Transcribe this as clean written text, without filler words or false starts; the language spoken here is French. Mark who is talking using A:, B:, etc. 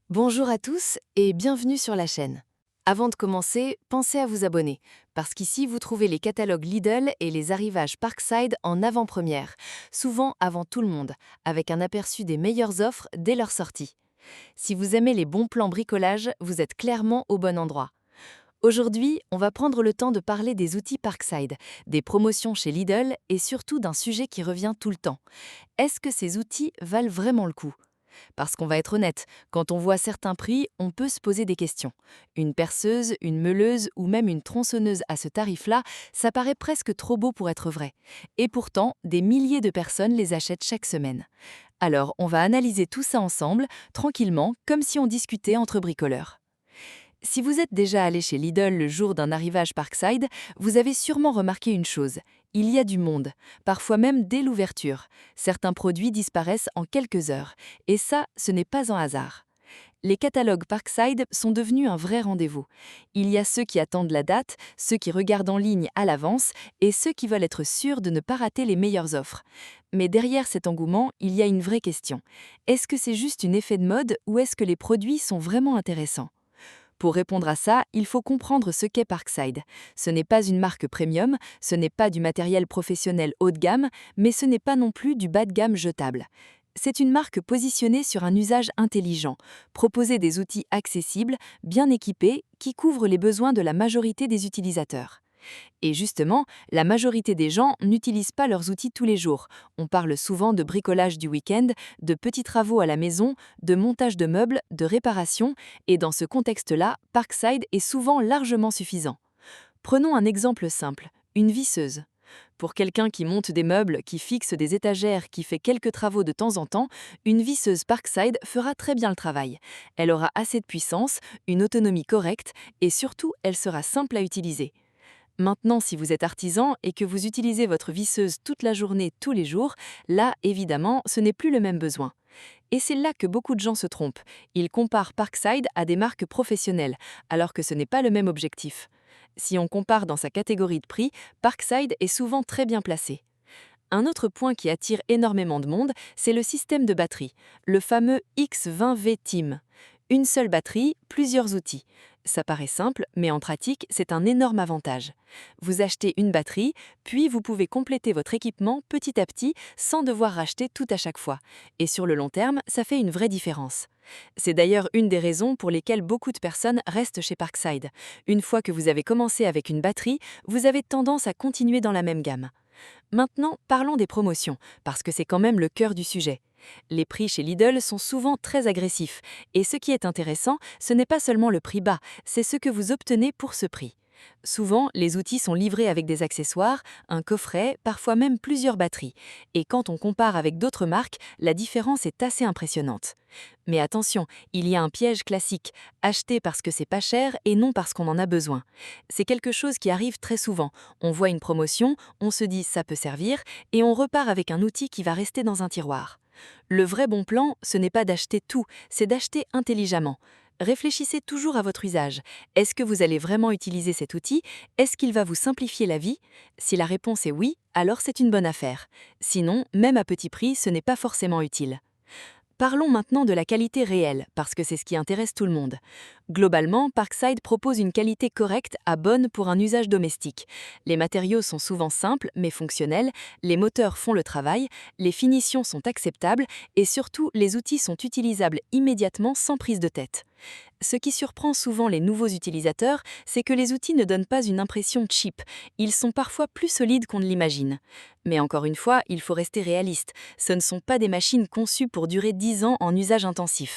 A: Bonjour à tous et bienvenue sur la chaîne. Avant de commencer, pensez à vous abonner, parce qu'ici vous trouvez les catalogues Lidl et les arrivages Parkside en avant-première, souvent avant tout le monde, avec un aperçu des meilleures offres dès leur sortie. Si vous aimez les bons plans bricolage, vous êtes clairement au bon endroit. Aujourd'hui, on va prendre le temps de parler des outils Parkside, des promotions chez Lidl et surtout d'un sujet qui revient tout le temps. Est-ce que ces outils valent vraiment le coup? Parce qu'on va être honnête, quand on voit certains prix, on peut se poser des questions. Une perceuse, une meuleuse ou même une tronçonneuse à ce tarif-là, ça paraît presque trop beau pour être vrai. Et pourtant, des milliers de personnes les achètent chaque semaine. Alors, on va analyser tout ça ensemble, tranquillement, comme si on discutait entre bricoleurs. Si vous êtes déjà allé chez Lidl le jour d'un arrivage Parkside, vous avez sûrement remarqué une chose. Il y a du monde, parfois même dès l'ouverture. Certains produits disparaissent en quelques heures. Et ça, ce n'est pas un hasard. Les catalogues Parkside sont devenus un vrai rendez-vous. Il y a ceux qui attendent la date, ceux qui regardent en ligne à l'avance et ceux qui veulent être sûrs de ne pas rater les meilleures offres. Mais derrière cet engouement, il y a une vraie question. Est-ce que c'est juste un effet de mode ou est-ce que les produits sont vraiment intéressants? Pour répondre à ça, il faut comprendre ce qu'est Parkside. Ce n'est pas une marque premium, ce n'est pas du matériel professionnel haut de gamme, mais ce n'est pas non plus du bas de gamme jetable. C'est une marque positionnée sur un usage intelligent, proposer des outils accessibles, bien équipés, qui couvrent les besoins de la majorité des utilisateurs. Et justement, la majorité des gens n'utilisent pas leurs outils tous les jours. On parle souvent de bricolage du week-end, de petits travaux à la maison, de montage de meubles, de réparation, et dans ce contexte-là, Parkside est souvent largement suffisant. Prenons un exemple simple, une visseuse. Pour quelqu'un qui monte des meubles, qui fixe des étagères, qui fait quelques travaux de temps en temps, une visseuse Parkside fera très bien le travail. Elle aura assez de puissance, une autonomie correcte, et surtout, elle sera simple à utiliser. Maintenant, si vous êtes artisan et que vous utilisez votre visseuse toute la journée, tous les jours, là, évidemment, ce n'est plus le même besoin. Et c'est là que beaucoup de gens se trompent. Ils comparent Parkside à des marques professionnelles, alors que ce n'est pas le même objectif. Si on compare dans sa catégorie de prix, Parkside est souvent très bien placé. Un autre point qui attire énormément de monde, c'est le système de batterie, le fameux X20V Team. Une seule batterie, plusieurs outils. Ça paraît simple, mais en pratique, c'est un énorme avantage. Vous achetez une batterie, puis vous pouvez compléter votre équipement petit à petit sans devoir racheter tout à chaque fois. Et sur le long terme, ça fait une vraie différence. C'est d'ailleurs une des raisons pour lesquelles beaucoup de personnes restent chez Parkside. Une fois que vous avez commencé avec une batterie, vous avez tendance à continuer dans la même gamme. Maintenant, parlons des promotions, parce que c'est quand même le cœur du sujet. Les prix chez Lidl sont souvent très agressifs, et ce qui est intéressant, ce n'est pas seulement le prix bas, c'est ce que vous obtenez pour ce prix. Souvent, les outils sont livrés avec des accessoires, un coffret, parfois même plusieurs batteries. Et quand on compare avec d'autres marques, la différence est assez impressionnante. Mais attention, il y a un piège classique, acheter parce que c'est pas cher et non parce qu'on en a besoin. C'est quelque chose qui arrive très souvent. On voit une promotion, on se dit ça peut servir, et on repart avec un outil qui va rester dans un tiroir. Le vrai bon plan, ce n'est pas d'acheter tout, c'est d'acheter intelligemment. Réfléchissez toujours à votre usage. Est-ce que vous allez vraiment utiliser cet outil? Est-ce qu'il va vous simplifier la vie? Si la réponse est oui, alors c'est une bonne affaire. Sinon, même à petit prix, ce n'est pas forcément utile. Parlons maintenant de la qualité réelle, parce que c'est ce qui intéresse tout le monde. Globalement, Parkside propose une qualité correcte à bonne pour un usage domestique. Les matériaux sont souvent simples mais fonctionnels, les moteurs font le travail, les finitions sont acceptables et surtout les outils sont utilisables immédiatement sans prise de tête. Ce qui surprend souvent les nouveaux utilisateurs, c'est que les outils ne donnent pas une impression cheap, ils sont parfois plus solides qu'on ne l'imagine. Mais encore une fois, il faut rester réaliste, ce ne sont pas des machines conçues pour durer 10 ans en usage intensif.